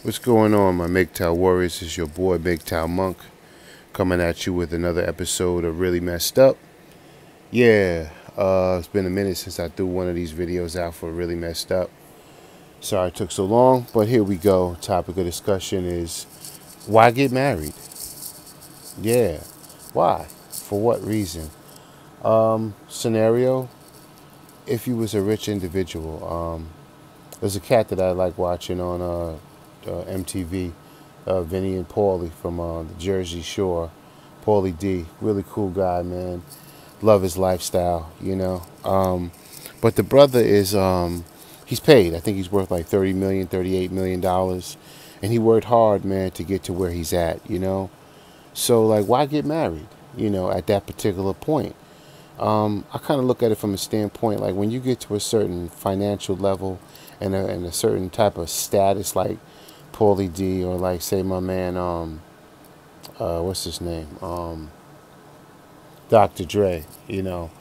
What's going on, my MGTOW warriors? It's your boy MGTOW Monk coming at you with another episode of Really Messed Up. Yeah, it's been a minute since I threw one of these videos out for Really Messed Up. Sorry it took so long, but here we go. Topic of discussion is why get married? Yeah, why? For what reason? Scenario: if you was a rich individual, there's a cat that I like watching on MTV, Vinny and Paulie from the Jersey Shore. Paulie D, really cool guy, man. Love his lifestyle, you know. But the brother is, he's paid. I think he's worth like 30 million, $38 million, and he worked hard, man, to get to where he's at, you know. So like, why get married, you know, at that particular point? I kind of look at it from a standpoint like when you get to a certain financial level and a certain type of status, like Paulie D, or like say my man, what's his name, Dr. Dre. You know,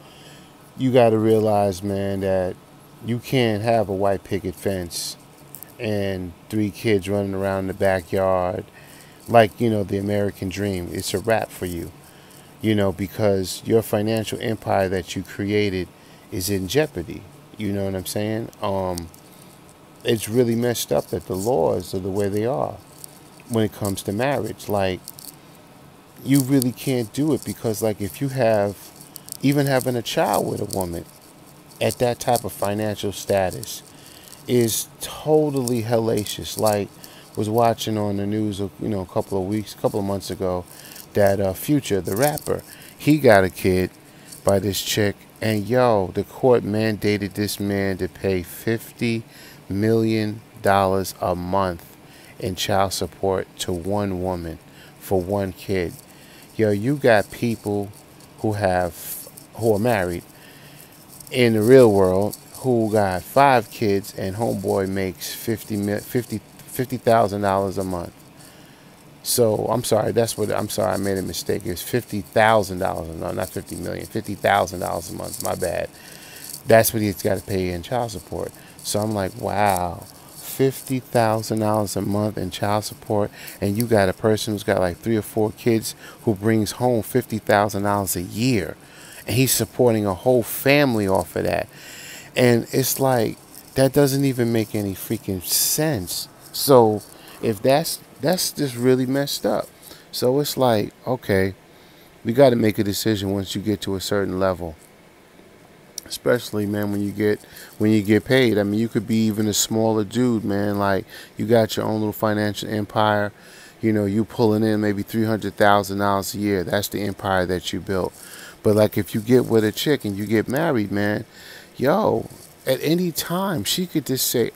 you got to realize, man, that you can't have a white picket fence and 3 kids running around in the backyard like, you know, the American dream. It's a wrap for you, you know, because your financial empire that you created is in jeopardy. You know what I'm saying? It's really messed up that the laws are the way they are when it comes to marriage. Like, you really can't do it because, like, if you have, even having a child with a woman at that type of financial status is totally hellacious. Like, was watching on the news, you know, a couple of months ago, that Future, the rapper, he got a kid by this chick, and yo, the court mandated this man to pay $50 million a month in child support to one woman for 1 kid. Yo, you got people who are married in the real world who got 5 kids, and homeboy makes $50,000 a month. So I'm sorry, I made a mistake. It's $50,000. No, not 50 million. $50,000 a month. My bad. That's what he's got to pay in child support. So I'm like, wow, $50,000 a month in child support, and you got a person who's got like 3 or 4 kids who brings home $50,000 a year, and he's supporting a whole family off of that. And it's like, that doesn't even make any freaking sense. So if that's just really messed up. So it's like, okay, we got to make a decision once you get to a certain level. Especially, man, when you get paid. I mean, you could be even a smaller dude, man. Like, you got your own little financial empire. You know, you pulling in maybe $300,000 a year. That's the empire that you built. But like, if you get with a chick and you get married, man, yo, at any time she could just say,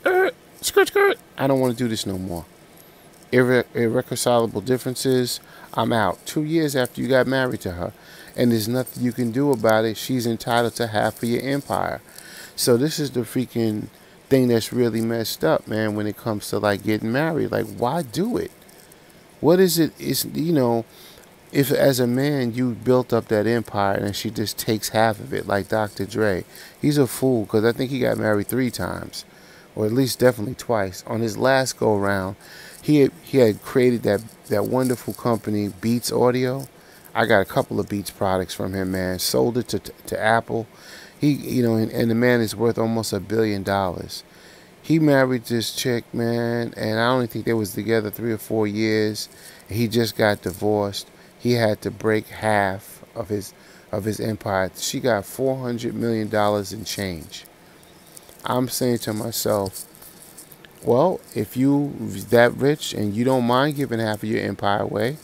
skirt, skirt, I don't want to do this no more. Irreconcilable differences, I'm out. 2 years after you got married to her, and there's nothing you can do about it. She's entitled to half of your empire. So this is the freaking thing that's really messed up, man, when it comes to like getting married. Like, why do it? What is it? It's, you know, if as a man you built up that empire and she just takes half of it, like Dr. Dre, he's a fool, because I think he got married 3 times, or at least definitely twice. On his last go round, he had created that wonderful company, Beats Audio. I got a couple of Beats products from him, man. Sold it to Apple. He, you know, and the man is worth almost $1 billion. He married this chick, man, and I only think they was together 3 or 4 years. He just got divorced. He had to break half of his empire. She got $400 million in change. I'm saying to myself, well, if you that rich and you don't mind giving half of your empire away,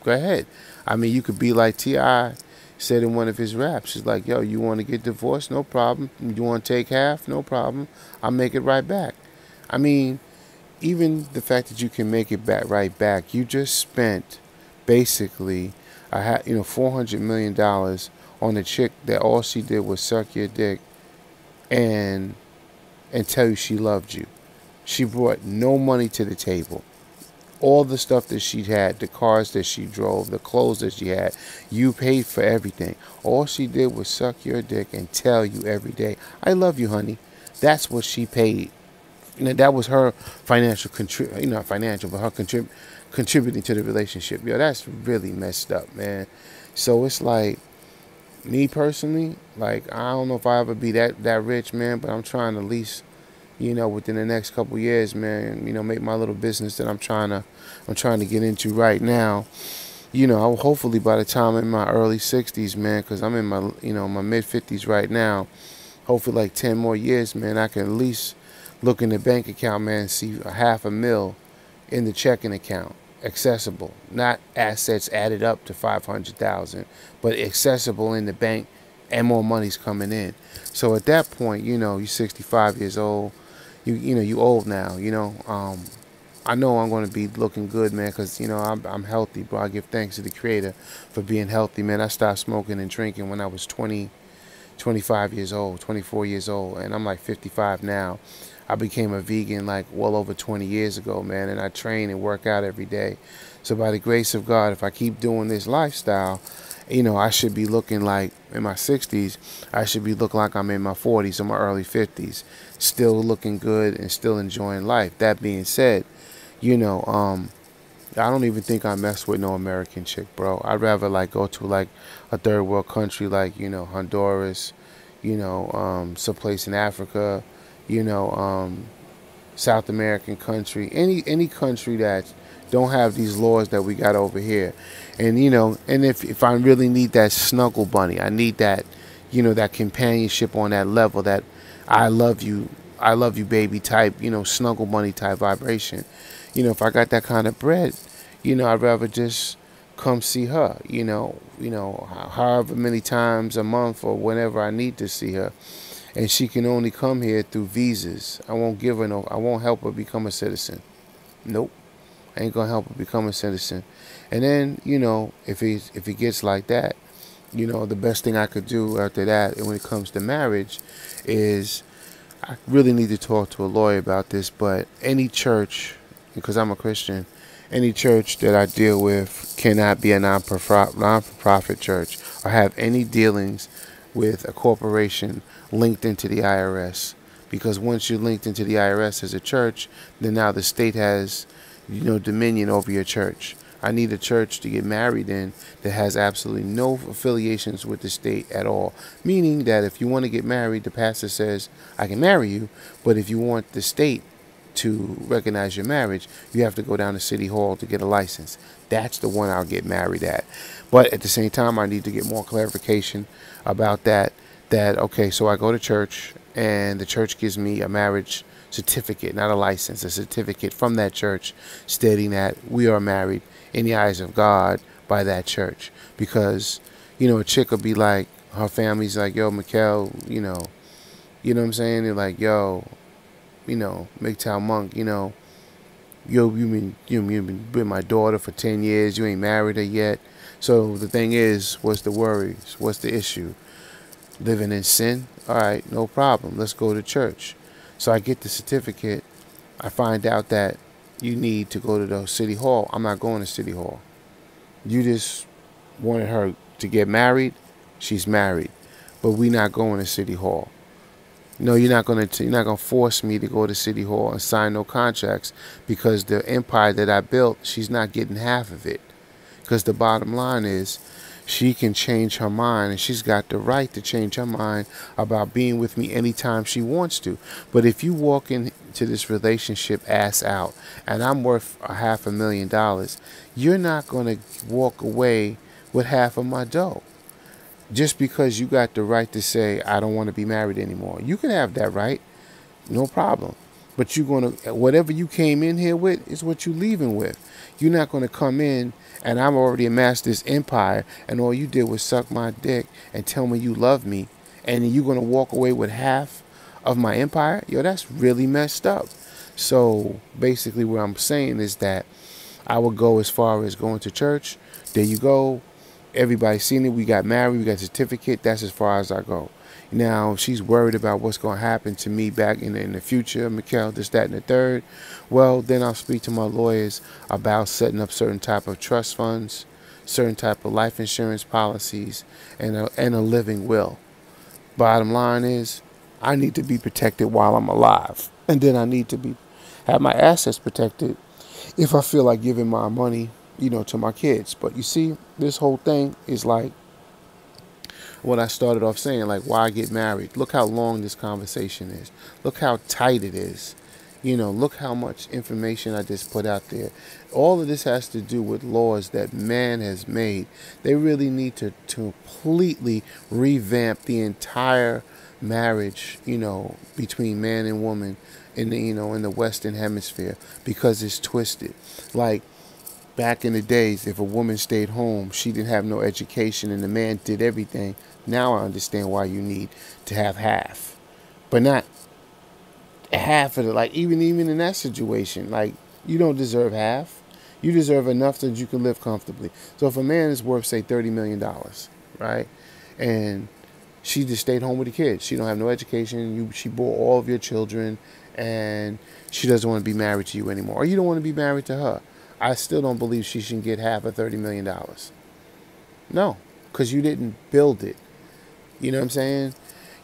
go ahead. I mean, you could be like T.I. said in one of his raps. He's like, yo, you want to get divorced? No problem. You want to take half? No problem. I'll make it right back. I mean, even the fact that you can make it back right back, you just spent basically $400 million on a chick that all she did was suck your dick and tell you she loved you. She brought no money to the table. All the stuff that she had, the cars that she drove, the clothes that she had, you paid for everything. All she did was suck your dick and tell you every day, I love you, honey. That's what she paid And that was her financial not financial, but her contributing to the relationship. Yo, that's really messed up, man. So it's like, me personally, like, I don't know if I ever be that rich, man, but I'm trying to at least, within the next couple years, man, make my little business that I'm trying to get into right now. Hopefully by the time I'm in my early 60s, man, because I'm in my mid 50s right now. Hopefully, like 10 more years, man, I can at least look in the bank account, man, and see a half a mil in the checking account, accessible, not assets added up to 500,000, but accessible in the bank, and more money's coming in. So at that point, you're 65 years old. You old now. I know I'm going to be looking good, man, because I'm healthy, bro. I give thanks to the Creator for being healthy, man. I stopped smoking and drinking when I was 25 years old, 24 years old, and I'm like 55 now. I became a vegan like well over 20 years ago, man, and I train and work out every day. So by the grace of God, if I keep doing this lifestyle, I should be looking like in my 60s, I should be looking like I'm in my 40s or my early 50s, still looking good and still enjoying life. That being said, you know, um, I don't even think I mess with no American chick, bro. I'd rather like go to like a third world country like, Honduras, someplace in Africa, you know, um, South American country, any country that don't have these laws that we got over here. And if I really need that snuggle bunny, I need that, that companionship on that level, that I love you, I love you baby type, snuggle bunny type vibration. If I got that kind of bread, I'd rather just come see her, however many times a month or whenever I need to see her. And she can only come here through visas. I won't help her become a citizen. Nope. I ain't gonna help her become a citizen. And then, if it gets like that, the best thing I could do after that, and when it comes to marriage, is I really need to talk to a lawyer about this, but any church, because I'm a Christian, any church that I deal with cannot be a non-for-profit church or have any dealings with a corporation linked into the IRS. Because once you're linked into the IRS as a church, then now the state has, dominion over your church. I need a church to get married in that has absolutely no affiliations with the state at all. Meaning that if you want to get married, the pastor says, I can marry you, but if you want the state to recognize your marriage, you have to go down to City Hall to get a license. That's the one I'll get married at. But at the same time, I need to get more clarification about that. Okay, so I go to church, and the church gives me a marriage certificate, not a license, a certificate from that church stating that we are married in the eyes of God by that church. Because, a chick will be like, her family's like, yo, MGTOW, you know what I'm saying? They're like, yo, MGTOW Monk, yo, you've been with my daughter for 10 years, you ain't married her yet. So the thing is, what's the worries? What's the issue? Living in sin? All right, no problem. Let's go to church. So I get the certificate. I find out that you need to go to the City Hall. I'm not going to City Hall. You just wanted her to get married. She's married. But we're not going to City Hall. No, you're not gonna force me to go to City Hall and sign no contracts, because the empire that I built, she's not getting half of it. Because the bottom line is, she can change her mind, and she's got the right to change her mind about being with me anytime she wants to. But if you walk into this relationship ass out, and I'm worth $500,000, you're not gonna walk away with half of my dough. Just because you got the right to say, I don't want to be married anymore. You can have that right. No problem. But whatever you came in here with is what you're leaving with. You're not going to come in and I've already amassed this empire, and all you did was suck my dick and tell me you love me, and you're going to walk away with half of my empire? Yo, that's really messed up. So basically what I'm saying is that I would go as far as going to church. There you go. Everybody's seen it. We got married. We got a certificate. That's as far as I go. Now, if she's worried about what's going to happen to me back in the future, MGTOW, this, that, and the third, well, then I'll speak to my lawyers about setting up certain type of trust funds, certain type of life insurance policies, and a living will. Bottom line is, I need to be protected while I'm alive. And then I need to have my assets protected if I feel like giving my money, to my kids. But you see, this whole thing is like what I started off saying, like why get married. Look how long this conversation is. Look how tight it is. Look how much information I just put out there. All of this has to do with laws that man has made. They really need to completely revamp the entire marriage, between man and woman in the, in the Western Hemisphere, because it's twisted. Like back in the days, if a woman stayed home, she didn't have no education and the man did everything. Now I understand why you need to have half, but not half of it. Like even in that situation, like you don't deserve half. You deserve enough so that you can live comfortably. So if a man is worth say $30 million, right, and she just stayed home with the kids, she don't have no education. She bore all of your children, and she doesn't want to be married to you anymore, or you don't want to be married to her. I still don't believe she should get half of $30 million. No, because you didn't build it. You know what I'm saying?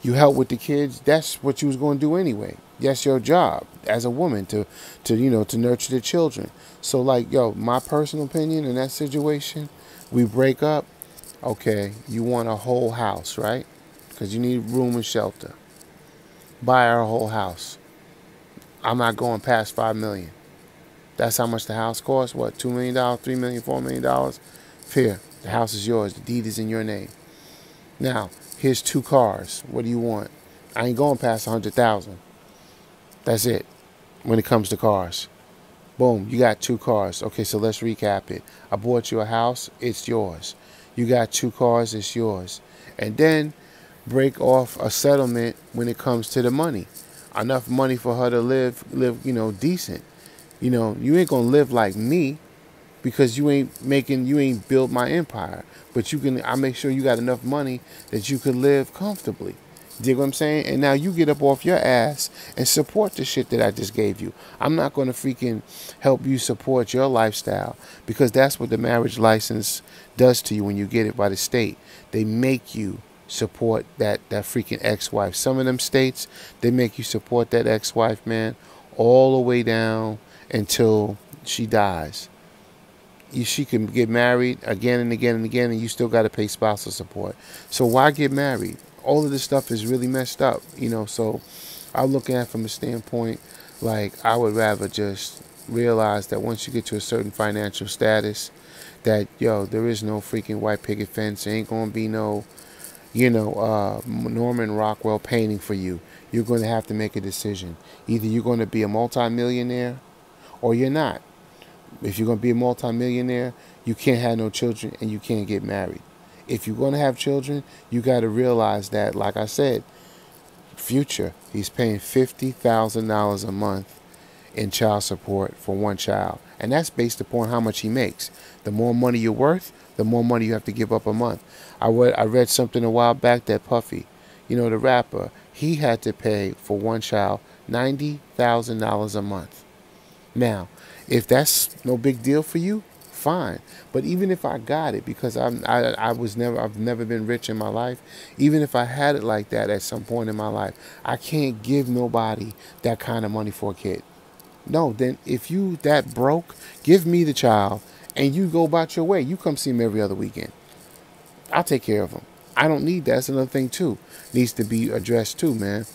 You help with the kids. That's what you was going to do anyway. That's your job as a woman to nurture the children. So like, my personal opinion in that situation, we break up. Okay, you want a whole house, right? Because you need room and shelter. Buy her a whole house. I'm not going past $5 million. That's how much the house costs. What, $2 million, $3 million, $4 million? Here, the house is yours. The deed is in your name. Now, here's 2 cars. What do you want? I ain't going past 100,000. That's it. When it comes to cars, boom, you got 2 cars. Okay, so let's recap it. I bought you a house. It's yours. You got 2 cars. It's yours. And then break off a settlement when it comes to the money. Enough money for her to live, decent. You ain't gonna live like me because you ain't built my empire. But I make sure you got enough money that you could live comfortably. Dig what I'm saying? And now you get up off your ass and support the shit that I just gave you. I'm not gonna freaking help you support your lifestyle, because that's what the marriage license does to you when you get it by the state. They make you support that freaking ex-wife. Some of them states, they make you support that ex-wife, man, all the way down until she dies. She can get married again and again and again, and you still got to pay spousal support. So why get married? All of this stuff is really messed up, So I look at it from a standpoint, like I would rather just realize that once you get to a certain financial status, that there is no freaking white picket fence. There ain't gonna be no, Norman Rockwell painting for you. You're going to have to make a decision. Either you're going to be a multimillionaire or you're not. If you're going to be a multimillionaire, you can't have no children and you can't get married. If you're going to have children, you got to realize that, like I said, Future, he's paying $50,000 a month in child support for one child. And that's based upon how much he makes. The more money you're worth, the more money you have to give up a month. I read something a while back that Puffy, the rapper, he had to pay for one child $90,000 a month. Now, if that's no big deal for you, fine. But even if I got it, because I've never been rich in my life, even if I had it like that at some point in my life, I can't give nobody that kind of money for a kid. No, then if you that broke, give me the child and you go about your way. You come see him every other weekend. I'll take care of him. I don't need that. That's another thing too. Needs to be addressed too, man.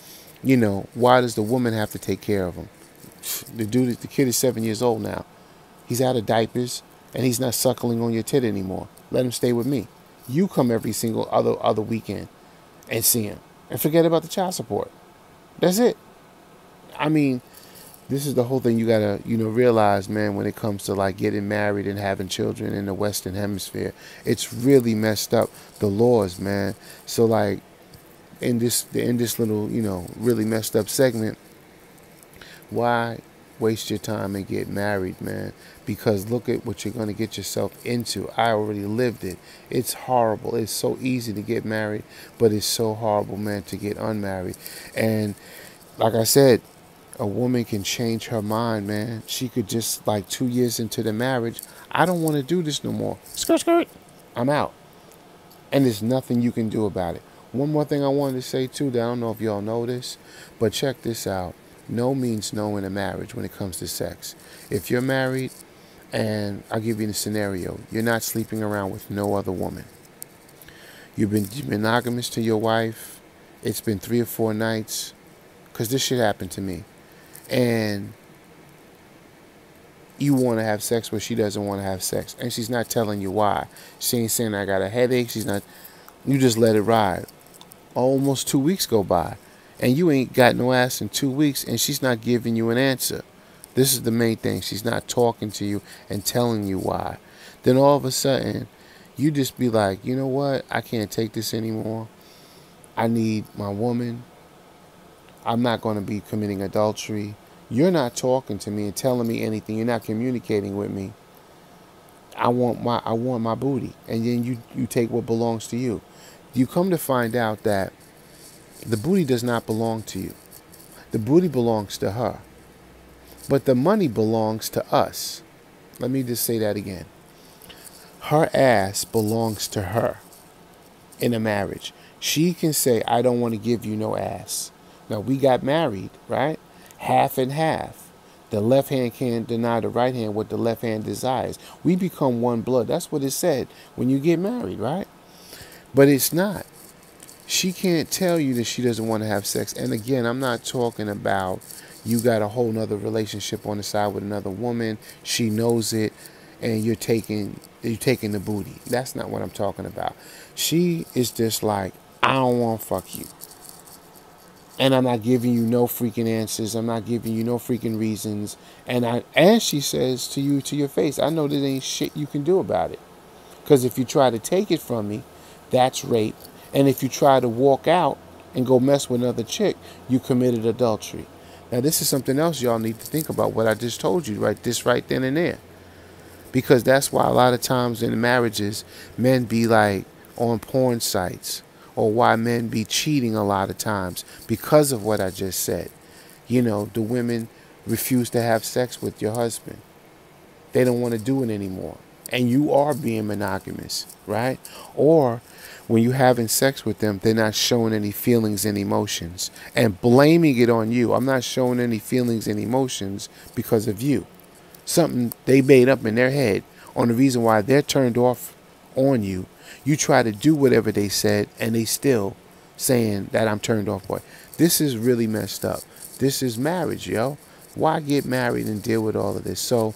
Why does the woman have to take care of him? The kid is 7 years old now. He's out of diapers and he's not suckling on your tit anymore. Let him stay with me. You come every single other weekend and see him. And forget about the child support. That's it. I mean, this is the whole thing you gotta, realize, man, when it comes to like getting married and having children in the Western Hemisphere. It's really messed up, the laws, man. So like in this little, really messed up segment, why waste your time and get married, man? Because look at what you're gonna get yourself into. I already lived it. It's horrible. It's so easy to get married, but it's so horrible, man, to get unmarried. And like I said, a woman can change her mind, man. She could just, like 2 years into the marriage, I don't want to do this no more. Skirt, skirt. I'm out. And there's nothing you can do about it. One more thing I wanted to say too, that I don't know if y'all know this, but check this out. No means no in a marriage when it comes to sex. If you're married, and I'll give you the scenario, you're not sleeping around with no other woman. You've been monogamous to your wife. It's been 3 or 4 nights, because this shit happened to me. And you want to have sex, but she doesn't want to have sex. And she's not telling you why. She ain't saying I got a headache. She's not. You just let it ride. Almost 2 weeks go by. And you ain't got no ass in 2 weeks, and she's not giving you an answer. This is the main thing. She's not talking to you and telling you why. Then all of a sudden, you just be like, you know what? I can't take this anymore. I need my woman. I'm not going to be committing adultery. You're not talking to me and telling me anything. You're not communicating with me. I want my booty. And then you take what belongs to you. You come to find out that the booty does not belong to you. The booty belongs to her. But the money belongs to us. Let me just say that again. Her ass belongs to her in a marriage. She can say, I don't want to give you no ass. Now, we got married, right? Half and half. The left hand can't deny the right hand what the left hand desires. We become one blood. That's what it said when you get married, right? But it's not. She can't tell you that she doesn't want to have sex. And again, I'm not talking about you got a whole nother relationship on the side with another woman. She knows it, and you're taking the booty. That's not what I'm talking about. She is just like, I don't want to fuck you. And I'm not giving you no freaking answers. I'm not giving you no freaking reasons. And she says to you to your face, I know there ain't shit you can do about it. Because if you try to take it from me, that's rape. And if you try to walk out and go mess with another chick, you committed adultery. Now, this is something else y'all need to think about, what I just told you, right then and there. Because that's why a lot of times in marriages, men be like on porn sites, or why men be cheating a lot of times because of what I just said. You know, the women refuse to have sex with your husband. They don't want to do it anymore. And you are being monogamous, right? Or when you're having sex with them, they're not showing any feelings and emotions and blaming it on you. I'm not showing any feelings and emotions because of you. Something they made up in their head on the reason why they're turned off on you. You try to do whatever they said, and they still saying that I'm turned off, boy. This is really messed up. This is marriage, yo. Why get married and deal with all of this? So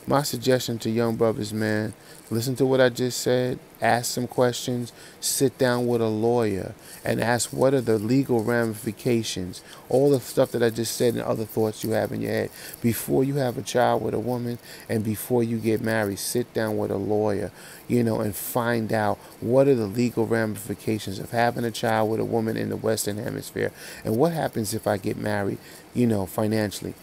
my suggestion to young brothers, man, listen to what I just said. Ask some questions. Sit down with a lawyer and ask what are the legal ramifications. All the stuff that I just said and other thoughts you have in your head. Before you have a child with a woman and before you get married, sit down with a lawyer, and find out what are the legal ramifications of having a child with a woman in the Western Hemisphere. And what happens if I get married, financially.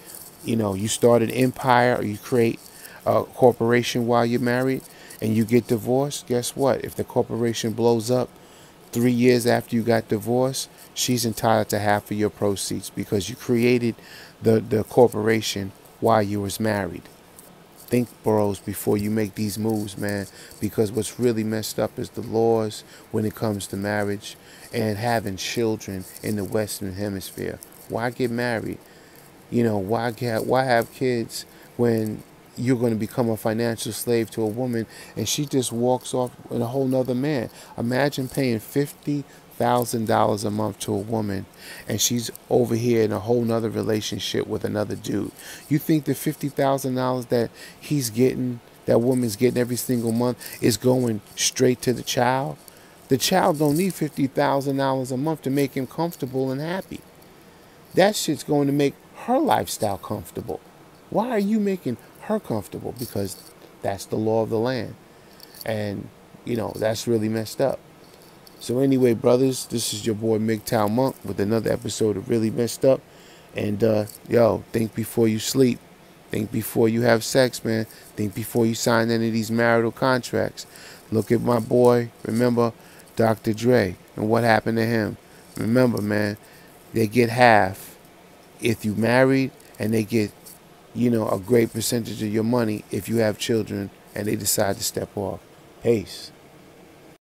You start an empire or you create a corporation while you're married and you get divorced. Guess what? If the corporation blows up 3 years after you got divorced, she's entitled to half of your proceeds because you created the corporation while you was married. Think, bros, before you make these moves, man, because what's really messed up is the laws when it comes to marriage and having children in the Western Hemisphere. Why get married? Why have kids when you're going to become a financial slave to a woman and she just walks off with a whole nother man? Imagine paying $50,000 a month to a woman and she's over here in a whole nother relationship with another dude. You think the $50,000 that he's getting, that woman's getting every single month, is going straight to the child? The child don't need $50,000 a month to make him comfortable and happy. That shit's going to make her lifestyle comfortable. Why are you making her comfortable? Because that's the law of the land. And, that's really messed up. So anyway, brothers, this is your boy MGTOW Monk with another episode of Really Messed Up. And, think before you sleep. Think before you have sex, man. Think before you sign any of these marital contracts. Look at my boy, remember, Dr. Dre, and what happened to him. Remember, man, they get half if you married, and they get, a great percentage of your money if you have children and they decide to step off. Peace.